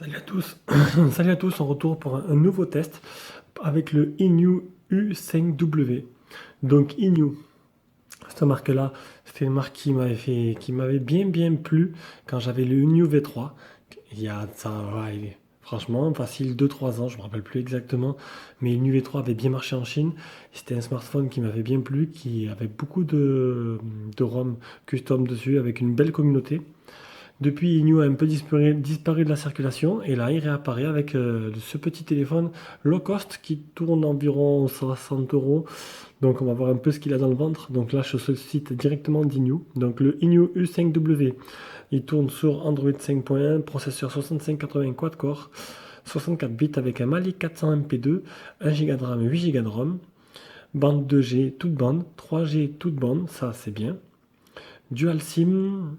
Salut à tous, salut à tous, en retour pour un nouveau test avec le Inu U5W. Donc Inu, cette marque-là, c'était une marque qui m'avait bien plu quand j'avais le Inu V3. Il y a ça, ouais, franchement, facile 2 3 ans, je me rappelle plus exactement, mais le Inu V3 avait bien marché en Chine. C'était un smartphone qui m'avait bien plu, qui avait beaucoup de ROM custom dessus, avec une belle communauté. Depuis, Inu a un peu disparu de la circulation et là, il réapparaît avec ce petit téléphone low cost qui tourne environ 60 euros. Donc, on va voir un peu ce qu'il a dans le ventre. Donc là, je sollicite directement d'Inu. Donc, le Inu U5W, il tourne sur Android 5.1, processeur 6580 quad-core, 64 bits avec un Mali 400 MP2, 1 Go de RAM, 8 Go de ROM, bande 2G toute bande, 3G toute bande, ça c'est bien. Dual SIM,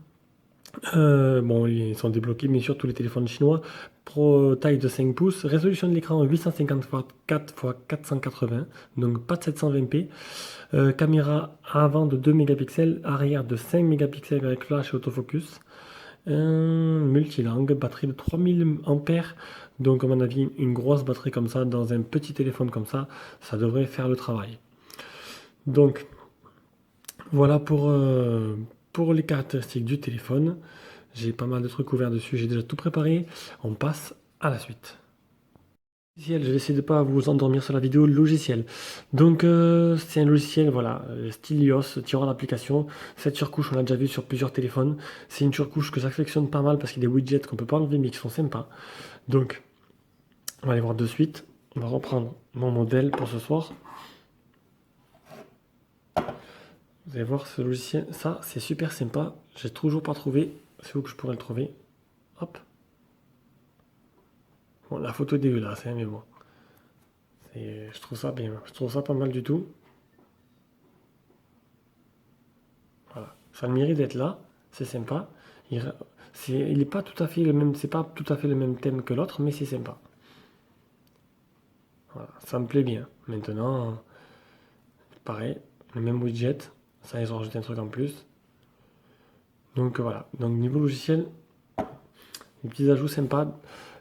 bon, ils sont débloqués bien sûr tous les téléphones chinois. Pro taille de 5 pouces, résolution de l'écran 854 x 480, donc pas de 720p. Caméra avant de 2 mégapixels, arrière de 5 mégapixels avec flash et autofocus. Multilangue, batterie de 3000 ampères. Donc à mon avis, une grosse batterie comme ça dans un petit téléphone comme ça devrait faire le travail. Donc voilà pour les caractéristiques du téléphone. J'ai pas mal de trucs ouverts dessus, j'ai déjà tout préparé. On passe à la suite. Logiciel, je vais essayer de ne pas vous endormir sur la vidéo. Logiciel. Donc c'est un logiciel, voilà, style iOS, tirant d'application. Cette surcouche, on l'a déjà vu sur plusieurs téléphones. C'est une surcouche que j'affectionne pas mal parce qu'il y a des widgets qu'on peut pas enlever mais qui sont sympas. Donc, on va aller voir de suite. On va reprendre mon modèle pour ce soir. Vous allez voir ce logiciel, ça c'est super sympa. J'ai toujours pas trouvé. C'est où que je pourrais le trouver? Hop. Bon, la photo est dégueulasse, hein, mais bon. Je trouve ça bien, je trouve ça pas mal du tout. Voilà. Ça a le mérite d'être là, c'est sympa. Il est pas tout à fait le même, c'est pas tout à fait le même thème que l'autre, mais c'est sympa. Voilà, ça me plaît bien. Maintenant, pareil, le même widget, ça ils ont rajouté un truc en plus. Donc voilà. Donc niveau logiciel, des petits ajouts sympas.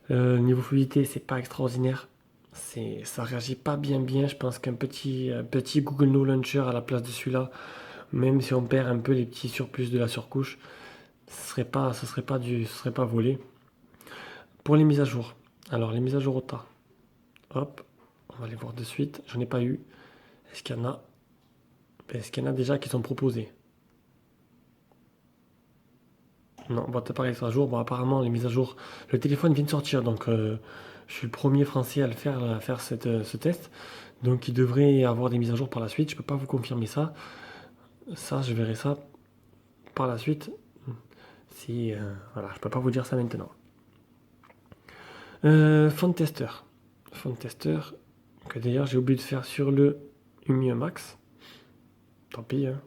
Niveau fluidité, c'est pas extraordinaire. Ça réagit pas bien. Je pense qu'un petit Google No Launcher à la place de celui-là, même si on perd un peu les petits surplus de la surcouche, ce serait pas volé. Pour les mises à jour. Alors les mises à jour au tas. Hop, on va les voir de suite. J'en ai pas eu. Est-ce qu'il y en a? Est-ce qu'il y en a déjà qui sont proposés? Non, votre appareil est à jour. Bon, apparemment, les mises à jour. Le téléphone vient de sortir, donc je suis le premier français à le faire, ce test. Donc il devrait y avoir des mises à jour par la suite. Je peux pas vous confirmer ça. Ça, je verrai ça par la suite. Si, voilà, je peux pas vous dire ça maintenant. Font tester. Font tester. Que d'ailleurs, j'ai oublié de faire sur le Umi Max. Tant pis, hein.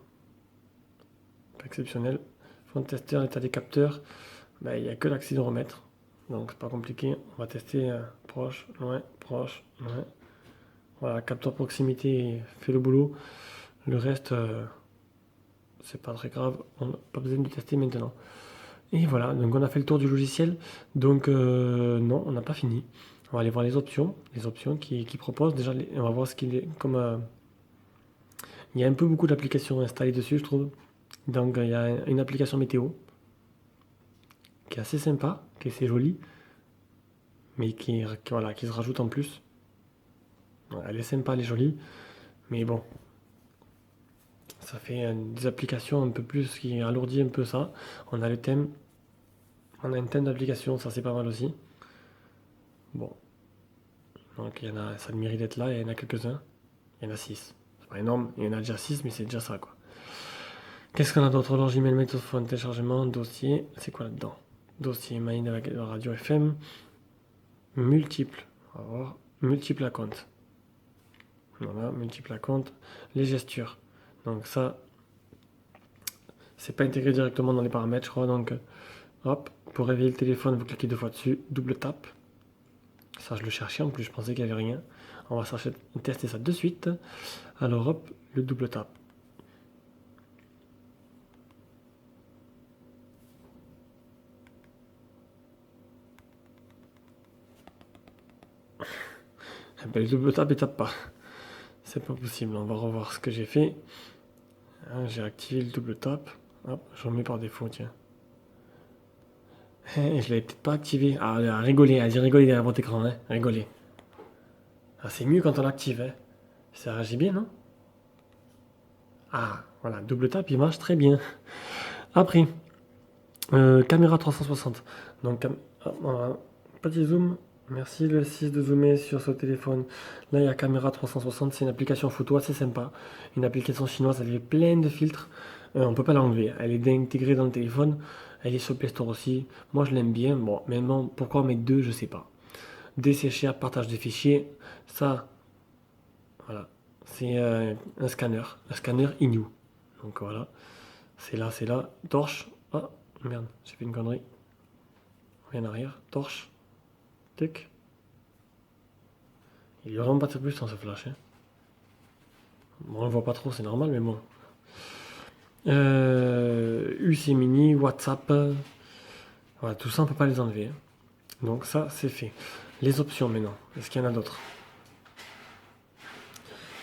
Pas exceptionnel. Font tester, état des capteurs. Bah, il n'y a que l'accéléromètre. Donc c'est pas compliqué. On va tester proche, loin, proche, loin. Voilà, capteur proximité fait le boulot. Le reste, c'est pas très grave. On n'a pas besoin de tester maintenant. Et voilà, donc on a fait le tour du logiciel. Donc non, on n'a pas fini. On va aller voir les options qui proposent. Déjà, on va voir ce qu'il est comme. Il y a un peu beaucoup d'applications installées dessus, je trouve. Donc il y a une application météo qui est assez sympa, qui est assez jolie, mais voilà, qui se rajoute en plus. Ouais, elle est sympa, elle est jolie, mais bon, ça fait des applications un peu plus qui alourdit un peu ça. On a le thème, on a une thème d'application, ça c'est pas mal aussi. Bon, donc il y en a, ça a le mérite d'être là, il y en a quelques-uns, il y en a 6. C'est pas énorme, il y en a déjà 6, mais c'est déjà ça quoi. Qu'est-ce qu'on a d'autre? Alors Gmail, méthode, téléchargement, dossier, c'est quoi là-dedans? Dossier, mail, radio FM, multiple, on va voir, multiple à compte. Voilà, multiple à compte, les gestures. Donc ça, c'est pas intégré directement dans les paramètres, je crois. Donc, hop, pour réveiller le téléphone, vous cliquez 2 fois dessus, double tap. Ça, je le cherchais en plus, je pensais qu'il n'y avait rien. On va tester ça de suite. Alors, hop, le double tap. Eh ben, le double tap, il tape pas. C'est pas possible. On va revoir ce que j'ai fait. Hein, j'ai activé le double tap. Hop, je remets par défaut, tiens. Je l'avais peut-être pas activé. Ah, rigoler, allez rigoler derrière votre écran, hein. Rigoler. Ah, c'est mieux quand on l'active, hein. Ça réagit bien, non? Ah, voilà, double tap, il marche très bien. Après, caméra 360. Donc, voilà. Petit zoom. Merci le 6 de zoomer sur ce téléphone. Là, il y a caméra 360. C'est une application photo assez sympa. Une application chinoise, elle est pleine de filtres. On peut pas l'enlever. Elle est intégrée dans le téléphone. Elle est sur Play Store aussi. Moi, je l'aime bien. Bon, maintenant, pourquoi en mettre deux, je sais pas. Dessécher, partage des fichiers. Ça, voilà. C'est un scanner. Un scanner Inu. Donc voilà. C'est là, c'est là. Torche. Ah, merde, j'ai fait une connerie. Rien en arrière. Torche. Tic. Il est vraiment pas très plus dans ce flash. Hein. Bon, on le voit pas trop, c'est normal, mais bon. UC Mini, WhatsApp. Voilà, tout ça, on peut pas les enlever. Hein. Donc ça, c'est fait. Les options maintenant. Est-ce qu'il y en a d'autres?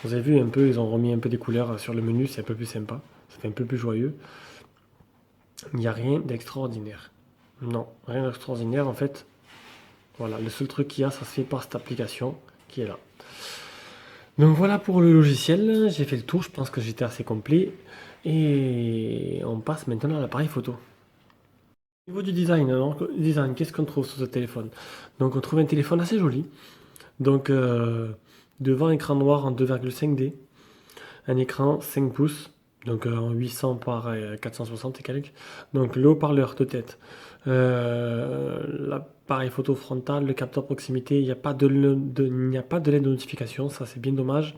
Vous avez vu un peu, ils ont remis un peu des couleurs sur le menu, c'est un peu plus sympa. Ça fait un peu plus joyeux. Il n'y a rien d'extraordinaire. Non, rien d'extraordinaire en fait. Voilà, le seul truc qu'il y a, ça se fait par cette application qui est là. Donc voilà pour le logiciel, j'ai fait le tour, je pense que j'étais assez complet. Et on passe maintenant à l'appareil photo. Au niveau du design, qu'est-ce qu'on trouve sur ce téléphone? Donc on trouve un téléphone assez joli. Donc devant écran noir en 2,5D, un écran 5 pouces, donc en 800 par 460 et quelques. Donc le haut-parleur de tête, l'appareil photo frontal, le capteur proximité, il n'y a pas il n'y a pas de LED de notification, ça c'est bien dommage.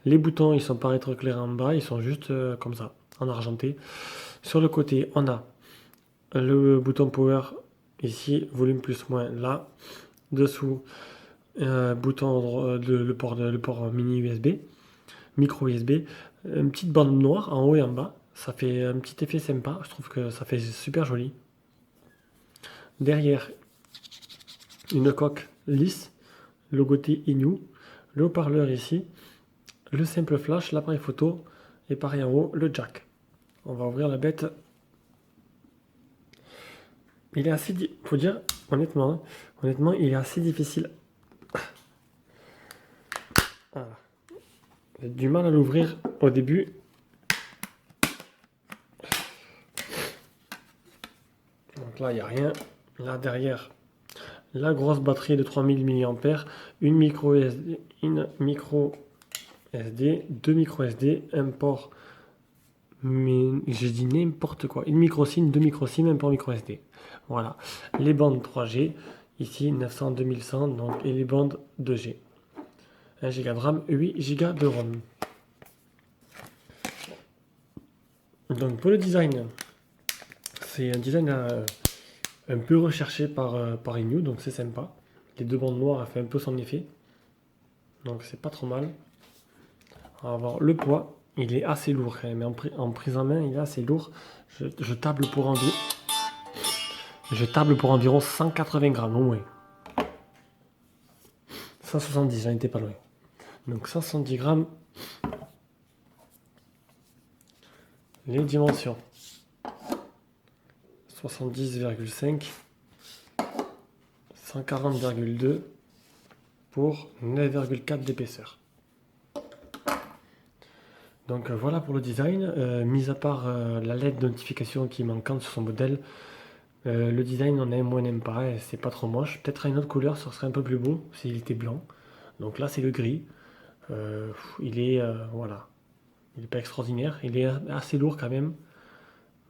Les boutons, ils sont pas rétroéclairés en bas, ils sont juste comme ça, en argenté. Sur le côté, on a le bouton power ici, volume plus moins là. Dessous, bouton le port mini USB, micro USB, une petite bande noire en haut et en bas. Ça fait un petit effet sympa, je trouve que ça fait super joli. Derrière, une coque lisse, logoté Inu, le haut-parleur ici, le simple flash, l'appareil photo, et pareil en haut, le jack. On va ouvrir la bête. Il est assez, faut dire, honnêtement, hein, honnêtement, il est assez difficile. Voilà. J'ai du mal à l'ouvrir au début. Donc là, il n'y a rien. Là, derrière, la grosse batterie de 3000 mAh, une micro SD, deux micro SD, un port, mais j'ai dit n'importe quoi, une micro SIM, deux micro SIM, un port micro SD. Voilà, les bandes 3G, ici 900, 2100, donc, et les bandes 2G. 1 Go de RAM, 8 Go de ROM. Donc pour le design, c'est un design un peu recherché par Inu, donc c'est sympa. Les deux bandes noires, a fait un peu son effet. Donc c'est pas trop mal. On va voir le poids. Il est assez lourd quand même. En prise en main, il est assez lourd. Je table pour environ 180 grammes au moins. 170, j'en étais pas loin. Donc 170 grammes. Les dimensions. 70,5. 140,2 pour 9,4 d'épaisseur. Donc voilà pour le design. Mis à part la LED de notification qui est manquante sur son modèle, le design on aime ou on n'aime pas, et c'est pas trop moche. Peut-être à une autre couleur, ça serait un peu plus beau s'il était blanc. Donc là c'est le gris. Il est voilà, il est pas extraordinaire. Il est assez lourd quand même.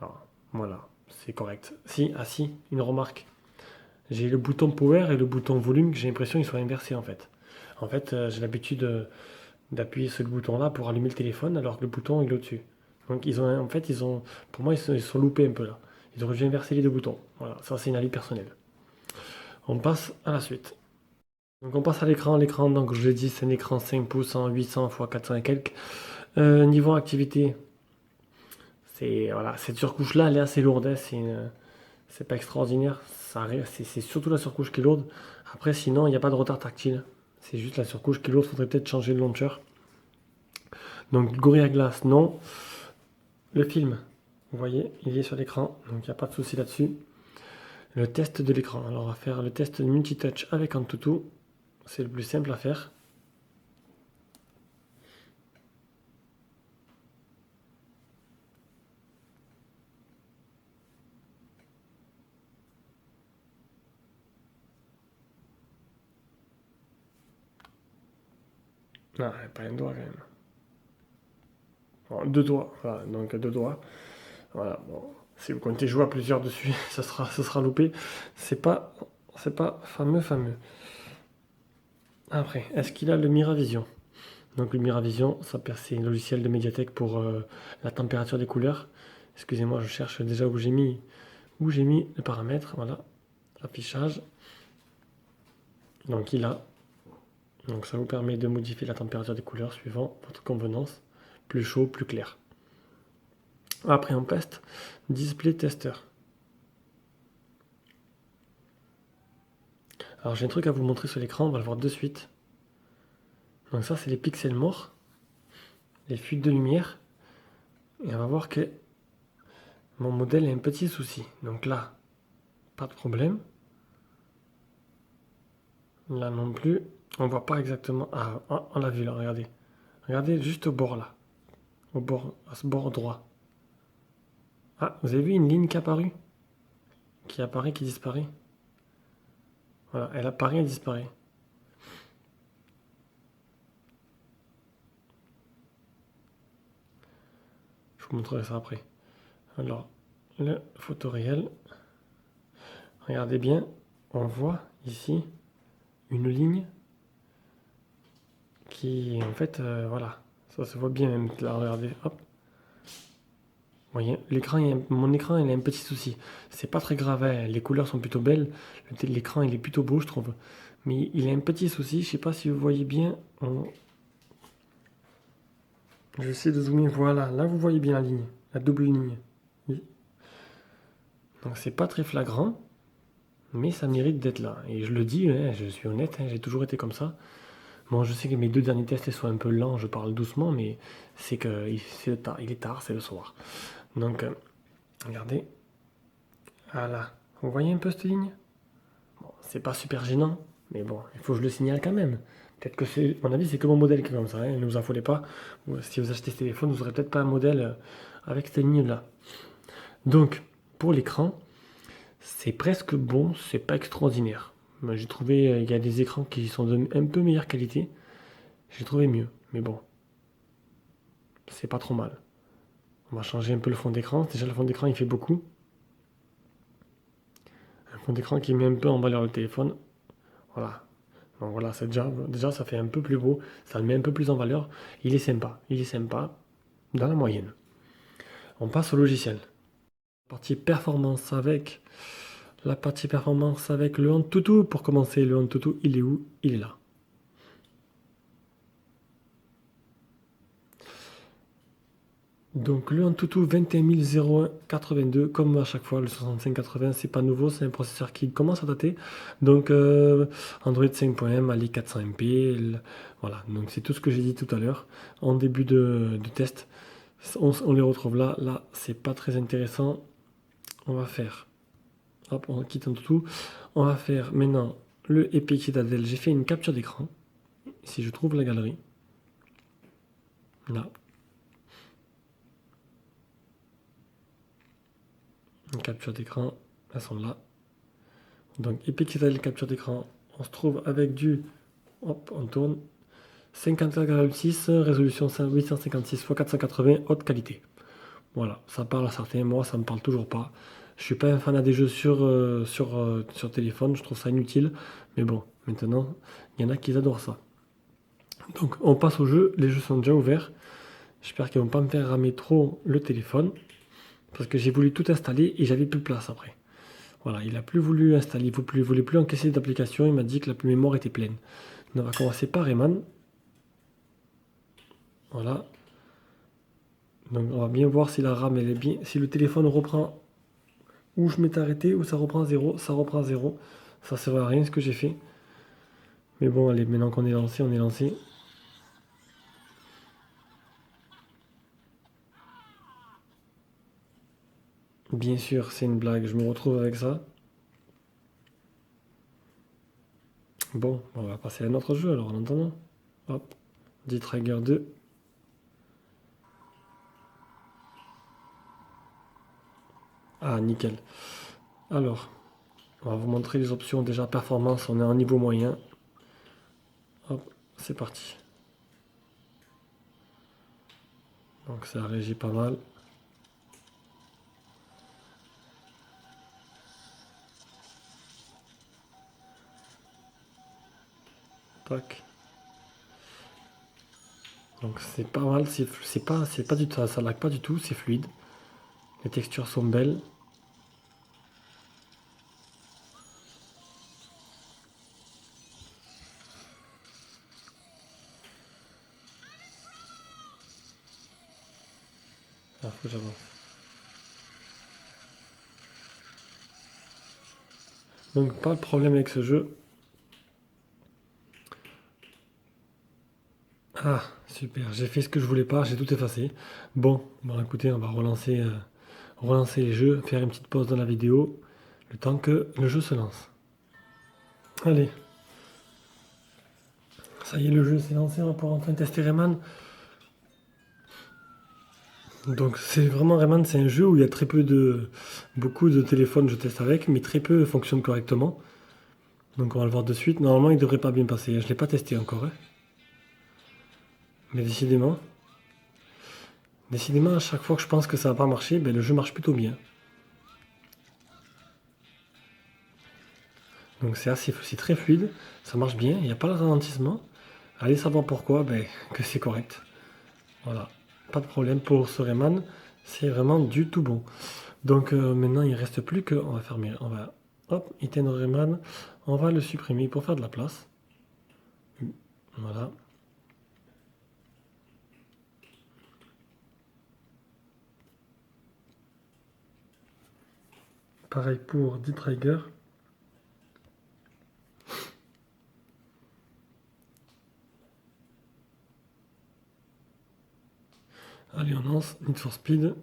Alors, voilà, c'est correct. Si, une remarque. J'ai le bouton power et le bouton volume, j'ai l'impression qu'ils sont inversés en fait. En fait, j'ai l'habitude d'appuyer sur le bouton là pour allumer le téléphone alors que le bouton est au-dessus. Donc pour moi, ils sont loupés un peu là. Ils auraient dû inverser les deux boutons. Voilà, ça c'est une avis personnelle. On passe à la suite. Donc on passe à l'écran. L'écran, donc je l'ai dit, c'est un écran 5 pouces en 800 x 400 et quelques. Niveau activité, c'est voilà, cette surcouche là, elle est assez lourde. Hein, c'est pas extraordinaire. C'est surtout la surcouche qui est lourde. Après, sinon, il n'y a pas de retard tactile. C'est juste la surcouche qui est lourde, faudrait peut-être changer le launcher. Donc Gorilla Glass, non. Le film, vous voyez, il est sur l'écran, donc il n'y a pas de souci là-dessus. Le test de l'écran. Alors on va faire le test de multitouch avec Antutu. C'est le plus simple à faire. Non, pas un doigt quand même. Bon, deux doigts, voilà, donc deux doigts. Voilà, bon. Si vous comptez jouer à plusieurs dessus, ça sera loupé. C'est pas fameux. Après, est-ce qu'il a le Miravision? Donc le Miravision, c'est un logiciel de médiathèque pour la température des couleurs. Excusez-moi, je cherche déjà où j'ai mis le paramètre. Voilà, affichage. Donc il a. Donc ça vous permet de modifier la température des couleurs suivant votre convenance. Plus chaud, plus clair. Après on teste Display Tester. Alors j'ai un truc à vous montrer sur l'écran, on va le voir de suite. Donc ça c'est les pixels morts, les fuites de lumière. Et on va voir que mon modèle a un petit souci. Donc là, pas de problème. Là non plus, on voit pas exactement. Ah, on l'a vu là, regardez. Regardez juste au bord là. Au bord, à ce bord droit. Ah, vous avez vu une ligne qui est apparue? Qui apparaît, qui disparaît. Voilà, elle apparaît, elle disparaît. Je vous montrerai ça après. Alors, le photoréel. Regardez bien, on voit ici une ligne qui, en fait, voilà, ça se voit bien même là, regardez, hop. Vous voyez, mon écran, il a un petit souci. C'est pas très grave, hein, les couleurs sont plutôt belles, l'écran, il est plutôt beau, je trouve. Mais il a un petit souci, je sais pas si vous voyez bien. Je vais essayer de zoomer, voilà, là vous voyez bien la ligne, la double ligne. Oui. Donc c'est pas très flagrant, mais ça mérite d'être là. Et je le dis, hein, je suis honnête, hein, j'ai toujours été comme ça. Bon, je sais que mes deux derniers tests sont un peu lents, je parle doucement, mais c'est que il est tard, c'est le soir. Donc, regardez. Voilà. Vous voyez un peu cette ligne? Bon, c'est pas super gênant, mais bon, il faut que je le signale quand même. Peut-être que c'est, à mon avis, c'est que mon modèle qui est comme ça, hein, ne vous affolez pas. Si vous achetez ce téléphone, vous n'aurez peut-être pas un modèle avec cette ligne-là. Donc, pour l'écran, c'est presque bon, c'est pas extraordinaire. Moi, j'ai trouvé, il y a des écrans qui sont de un peu meilleure qualité. J'ai trouvé mieux, mais bon, c'est pas trop mal. On va changer un peu le fond d'écran. Déjà, le fond d'écran, il fait beaucoup. Un fond d'écran qui met un peu en valeur le téléphone. Voilà. Donc voilà, c'est déjà, ça fait un peu plus beau. Ça le met un peu plus en valeur. Il est sympa. Il est sympa dans la moyenne. On passe au logiciel. La partie performance avec le Antutu. Pour commencer, le Antutu, il est où? Il est là. Donc le Antutu 2100182, comme à chaque fois, le 6580, c'est pas nouveau, c'est un processeur qui commence à dater. Donc Android 5.1, Mali 400MP, voilà, donc c'est tout ce que j'ai dit tout à l'heure en début de test. On les retrouve là, c'est pas très intéressant. On va faire, hop, on quitte Antutu, on va faire maintenant le Epic Citadel. J'ai fait une capture d'écran, si je trouve la galerie, là. Une capture d'écran, elles sont là. Donc Epic Citadel capture d'écran, on se trouve avec du, hop, on tourne, 54,6, résolution 856 x 480, haute qualité. Voilà, ça parle à certains, moi ça me parle toujours pas. Je suis pas un fan des jeux sur téléphone, je trouve ça inutile. Mais bon, maintenant, il y en a qui adorent ça. Donc on passe aux jeux, les jeux sont déjà ouverts. J'espère qu'ils vont pas me faire ramer trop le téléphone. Parce que j'ai voulu tout installer et j'avais plus de place après. Voilà, il a plus voulu installer, il voulait plus encaisser d'applications, il m'a dit que la mémoire était pleine. On va commencer par Rayman. Voilà. Donc on va bien voir si la RAM elle est bien, si le téléphone reprend où je m'étais arrêté, où ça reprend 0, ça reprend 0. Ça sert à rien ce que j'ai fait. Mais bon, allez, maintenant qu'on est lancé, on est lancé. Bien sûr, c'est une blague, je me retrouve avec ça. Bon, on va passer à un autre jeu alors en attendant. Hop, D-Trigger 2. Ah, nickel. Alors, on va vous montrer les options. Déjà, performance, on est en niveau moyen. Hop, c'est parti. Donc ça régit pas mal. Tac. Donc c'est pas mal, c'est pas du tout, ça lag pas du tout, c'est fluide. Les textures sont belles. Ah, faut que j'avance. Donc pas de problème avec ce jeu. Ah, super, j'ai fait ce que je voulais pas, j'ai tout effacé. Bon, écoutez, on va relancer les jeux, faire une petite pause dans la vidéo, le temps que le jeu se lance. Allez, ça y est, le jeu s'est lancé, on va pouvoir enfin tester Rayman. Donc c'est vraiment Rayman, c'est un jeu où il y a très peu de... Beaucoup de téléphones je teste avec, mais très peu fonctionnent correctement. Donc on va le voir de suite. Normalement il devrait pas bien passer, je l'ai pas testé encore. Hein. Mais décidément à chaque fois que je pense que ça va pas marcher, ben, le jeu marche plutôt bien. Donc c'est très fluide, ça marche bien, il n'y a pas de ralentissement. Allez savoir pourquoi, ben, que c'est correct. Voilà, pas de problème pour ce Rayman, c'est vraiment du tout bon. Donc maintenant il reste plus que, on va fermer, on va, hop, éteindre Rayman, on va le supprimer pour faire de la place. Voilà. Pareil pour D-Trigger. Allez, on lance Need for Speed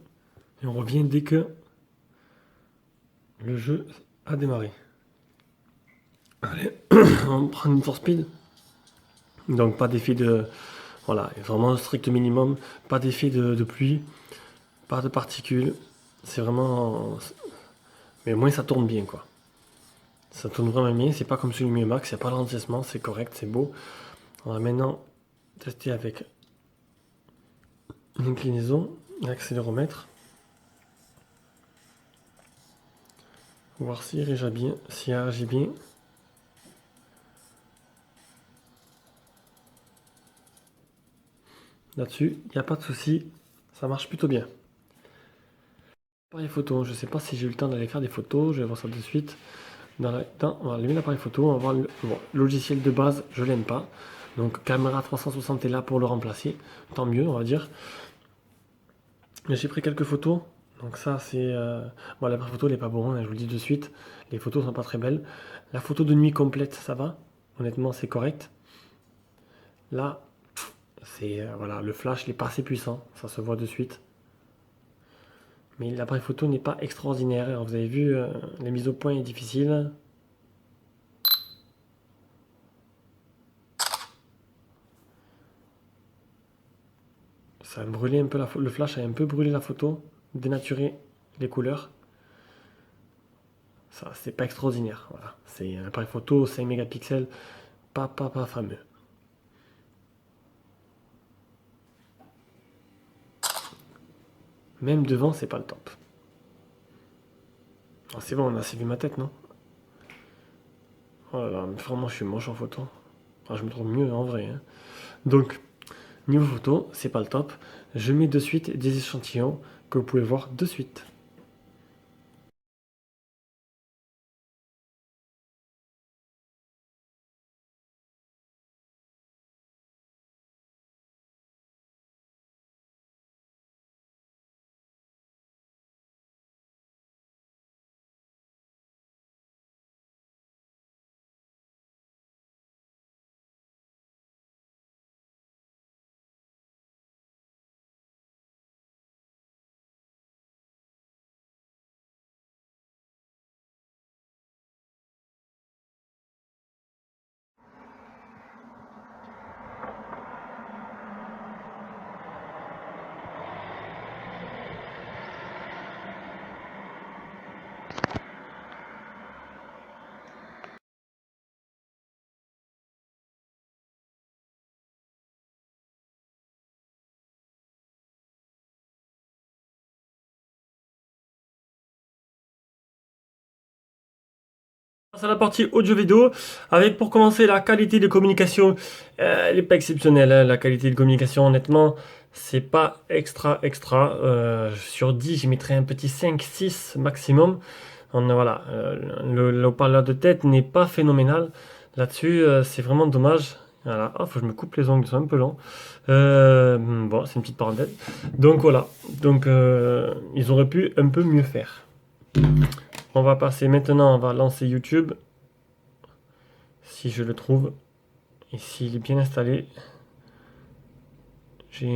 et on revient dès que le jeu a démarré. Allez, on prend Need for Speed. Donc pas d'effet de... Voilà, vraiment un strict minimum. Pas d'effet de pluie, pas de particules. C'est vraiment... Mais au moins ça tourne bien quoi. Ça tourne vraiment bien, c'est pas comme sur le Mi Max, il n'y a pas de ralentissement, c'est correct, c'est beau. On va maintenant tester avec l'inclinaison, l'accéléromètre. Voir s'il réagit bien, s'il réagit bien. Là-dessus, il n'y a pas de souci, ça marche plutôt bien. Appareil photo, je ne sais pas si j'ai eu le temps d'aller faire des photos, je vais voir ça de suite. On va allumer l'appareil photo, on va voir le logiciel de base, je l'aime pas. Donc caméra 360 est là pour le remplacer, tant mieux on va dire. J'ai pris quelques photos, donc ça c'est... Bon l'appareil photo il n'est pas bon, hein, je vous le dis de suite, les photos sont pas très belles. La photo de nuit complète ça va, honnêtement c'est correct. Là, c'est... voilà, le flash il n'est pas assez puissant, ça se voit de suite. Mais l'appareil photo n'est pas extraordinaire. Alors, vous avez vu, la mise au point est difficile. Ça a brûlé un peu le flash a un peu brûlé la photo, dénaturé les couleurs. Ça, c'est pas extraordinaire. Voilà. C'est un appareil photo 5 mégapixels, pas fameux. Même devant, c'est pas le top. Ah, c'est bon, on a assez vu ma tête, non? Oh là là, mais vraiment, je suis moche en photo. Ah, je me trouve mieux en vrai. Hein. Donc, niveau photo, c'est pas le top. Je mets de suite des échantillons que vous pouvez voir de suite. À la partie audio-vidéo, avec pour commencer la qualité de communication, elle n'est pas exceptionnelle, hein. La qualité de communication, honnêtement, c'est pas extra. Sur 10, je mettrais un petit 5-6 maximum. Voilà, le haut-parleur de tête n'est pas phénoménal. Là-dessus, c'est vraiment dommage. Voilà, ah, faut que je me coupe les ongles, c'est un peu long. Bon, c'est une petite parenthèse. Donc voilà, donc ils auraient pu un peu mieux faire. On va passer maintenant, on va lancer YouTube. Si je le trouve. Et s'il est bien installé. Je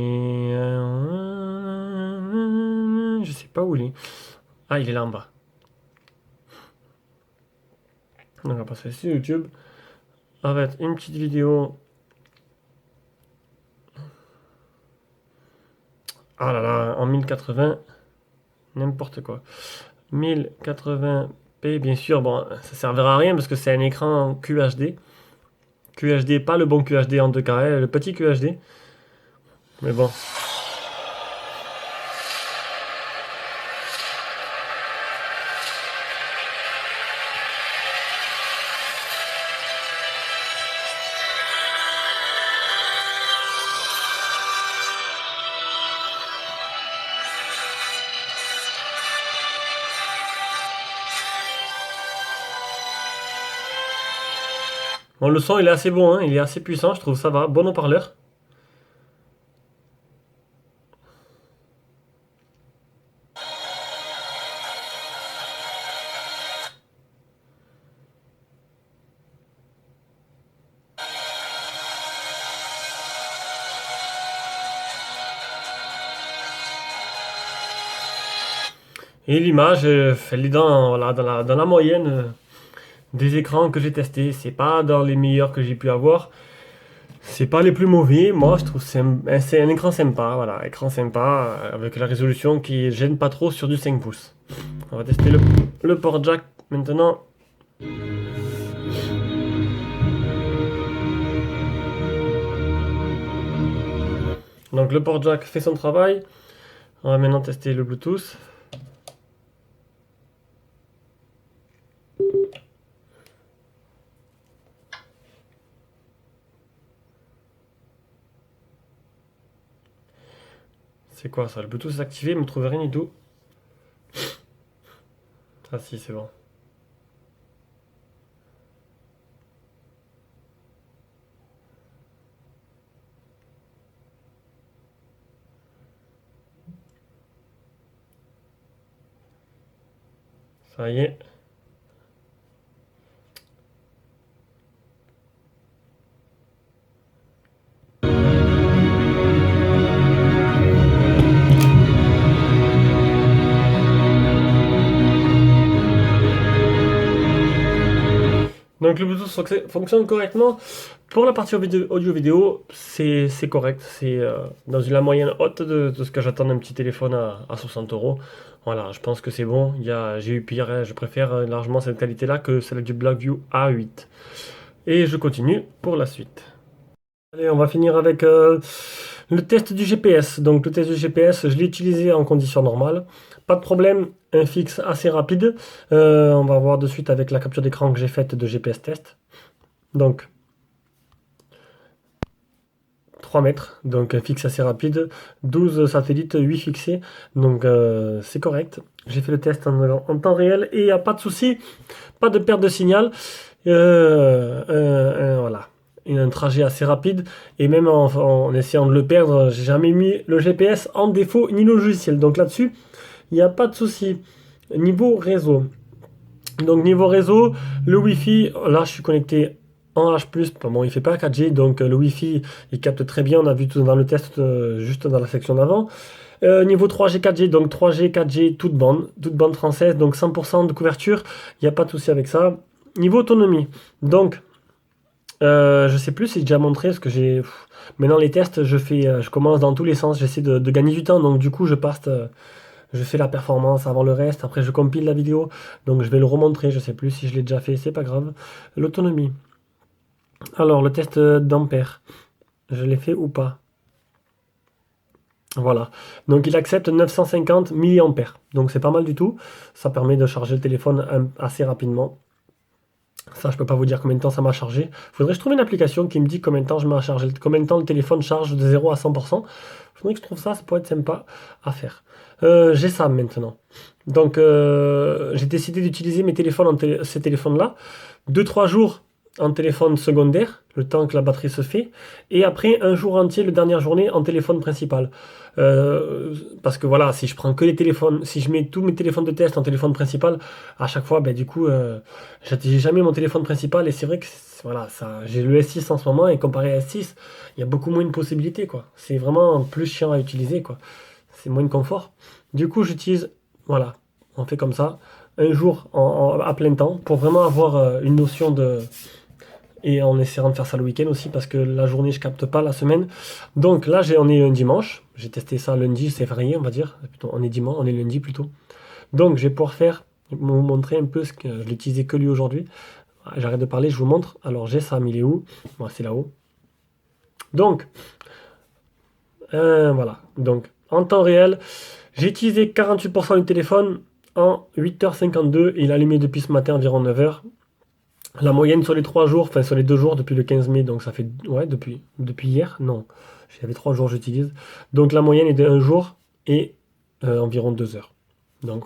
sais pas où il est. Ah, il est là en bas. Donc on va passer sur YouTube. Ça va être une petite vidéo. Ah là là, en 1080. N'importe quoi. 1080p, bien sûr, bon, ça servira à rien parce que c'est un écran QHD. QHD, pas le bon QHD en 2K, le petit QHD. Mais bon. Bon, le son il est assez bon, hein, il est assez puissant, je trouve ça va. Bon haut-parleur. Et l'image, elle est voilà, dans la moyenne des écrans que j'ai testés. C'est pas dans les meilleurs que j'ai pu avoir. C'est pas les plus mauvais. Moi, je trouve que c'est un écran sympa. Voilà, écran sympa avec la résolution qui gêne pas trop sur du 5 pouces. On va tester le port jack maintenant. Donc le port jack fait son travail. On va maintenant tester le Bluetooth. C'est quoi ça? Le Bluetooth est activé, il me trouve rien du tout. Ah si, c'est bon. Ça y est. Donc le Bluetooth fonctionne correctement. Pour la partie audio-vidéo, c'est correct. C'est dans la moyenne haute de ce que j'attends d'un petit téléphone à 60 euros. Voilà, je pense que c'est bon. J'ai eu pire, hein. Je préfère largement cette qualité-là que celle du Blackview A8. Et je continue pour la suite. Allez, on va finir avec le test du GPS. Donc le test du GPS, je l'ai utilisé en conditions normales. Pas de problème, un fixe assez rapide. On va voir de suite avec la capture d'écran que j'ai faite de GPS test. Donc 3 mètres, donc un fixe assez rapide, 12 satellites, 8 fixés, donc c'est correct. J'ai fait le test en temps réel et il n'y a pas de souci, pas de perte de signal. Voilà, un trajet assez rapide et même en essayant de le perdre, j'ai jamais mis le GPS en défaut ni le logiciel. Donc là-dessus, il n'y a pas de souci. Niveau réseau. Donc niveau réseau, le Wi-Fi, là je suis connecté en H+, bon il fait pas 4G, donc le Wi-Fi il capte très bien, on a vu tout dans le test juste dans la section d'avant. Niveau 3G, 4G, donc 3G, 4G, toute bande française, donc 100% de couverture, il n'y a pas de souci avec ça. Niveau autonomie, donc je sais plus si j'ai déjà montré, parce que maintenant les tests, je commence dans tous les sens, j'essaie de gagner du temps, donc du coup je fais la performance avant le reste, après je compile la vidéo, donc je vais le remontrer, je sais plus si je l'ai déjà fait, c'est pas grave. L'autonomie. Alors le test d'ampère, je l'ai fait ou pas? Voilà, donc il accepte 950 mAh, donc c'est pas mal du tout, ça permet de charger le téléphone assez rapidement. Ça, je peux pas vous dire combien de temps ça m'a chargé. Faudrait que je trouve une application qui me dit combien de temps je m'a chargé, combien de temps le téléphone charge de 0 à 100%. Faudrait que je trouve ça, ça pourrait être sympa à faire. J'ai ça maintenant. Donc, j'ai décidé d'utiliser mes téléphones ces téléphones-là 2 3 jours en téléphone secondaire, le temps que la batterie se fait, et après un jour entier, la dernière journée, en téléphone principal. Parce que voilà, si je prends que les téléphones, si je mets tous mes téléphones de test en téléphone principal, à chaque fois, ben, du coup, j'ai jamais mon téléphone principal, et c'est vrai que voilà, ça, j'ai le S6 en ce moment, et comparé à S6, il y a beaucoup moins de possibilités, quoi. C'est vraiment plus chiant à utiliser, quoi. C'est moins de confort. Du coup, j'utilise, voilà, on fait comme ça, un jour à plein temps, pour vraiment avoir une notion de, et en essayant de faire ça le week-end aussi, parce que la journée, je capte pas la semaine. Donc là, on est un dimanche. J'ai testé ça lundi, c'est férié, on va dire. Plutôt, on est dimanche, on est lundi plutôt. Donc je vais pouvoir vous montrer un peu ce que je l'ai utilisé que lui aujourd'hui. J'arrête de parler, je vous montre. Alors j'ai ça, mais il est où? Bon, c'est là-haut. Donc, voilà. Donc, en temps réel, j'ai utilisé 48% du téléphone en 8h52. Il a allumé depuis ce matin environ 9h. La moyenne sur les 3 jours, enfin sur les 2 jours depuis le 15 mai, donc ça fait, ouais, depuis hier, non, j'avais 3 jours j'utilise. Donc la moyenne est de 1 jour et environ 2 heures. Donc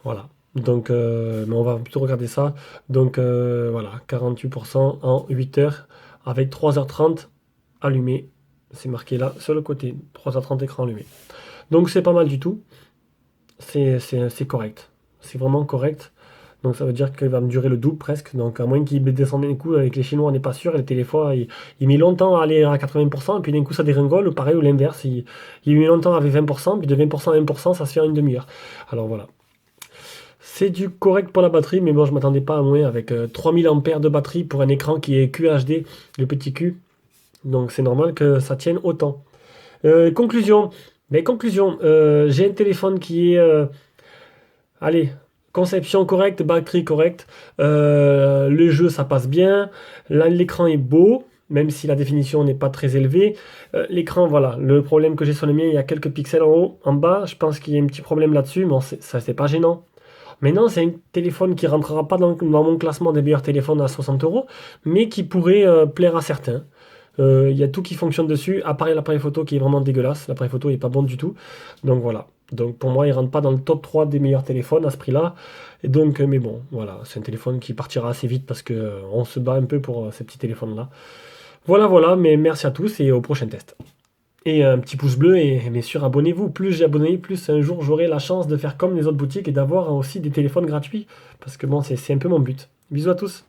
voilà. Donc, mais on va plutôt regarder ça. Donc voilà, 48% en 8 heures avec 3h30 allumé. C'est marqué là sur le côté, 3h30 écran allumé. Donc c'est pas mal du tout. C'est correct. C'est vraiment correct. Donc ça veut dire qu'il va me durer le double presque. Donc à moins qu'il descende d'un coup avec les Chinois, on n'est pas sûr. Et les téléphones, il met longtemps à aller à 80%, et puis d'un coup ça dégringole, ou pareil, ou l'inverse. Il met longtemps avec 20%, puis de 20% à 1%, ça se fait en une demi-heure. Alors voilà. C'est du correct pour la batterie, mais bon, je m'attendais pas à moins avec 3000 ampères de batterie pour un écran qui est QHD, le petit Q. Donc c'est normal que ça tienne autant. Conclusion. Mais conclusion, j'ai un téléphone qui est allez, conception correcte, batterie correcte, le jeu ça passe bien, là l'écran est beau, même si la définition n'est pas très élevée. L'écran, voilà, le problème que j'ai sur le mien, il y a quelques pixels en haut, en bas, je pense qu'il y a un petit problème là-dessus, mais ça c'est pas gênant. Maintenant, c'est un téléphone qui rentrera pas dans mon classement des meilleurs téléphones à 60 €, mais qui pourrait plaire à certains. Il y a tout qui fonctionne dessus, à part l'appareil photo qui est vraiment dégueulasse. L'appareil photo est pas bon du tout. Donc voilà. Donc pour moi, il rentre pas dans le top 3 des meilleurs téléphones à ce prix-là. Et donc, mais bon, voilà, c'est un téléphone qui partira assez vite parce que on se bat un peu pour ces petits téléphones-là. Voilà, voilà, mais merci à tous et au prochain test. Et un petit pouce bleu et bien sûr abonnez-vous. Plus j'abonne, plus un jour j'aurai la chance de faire comme les autres boutiques et d'avoir aussi des téléphones gratuits. Parce que bon, c'est un peu mon but. Bisous à tous.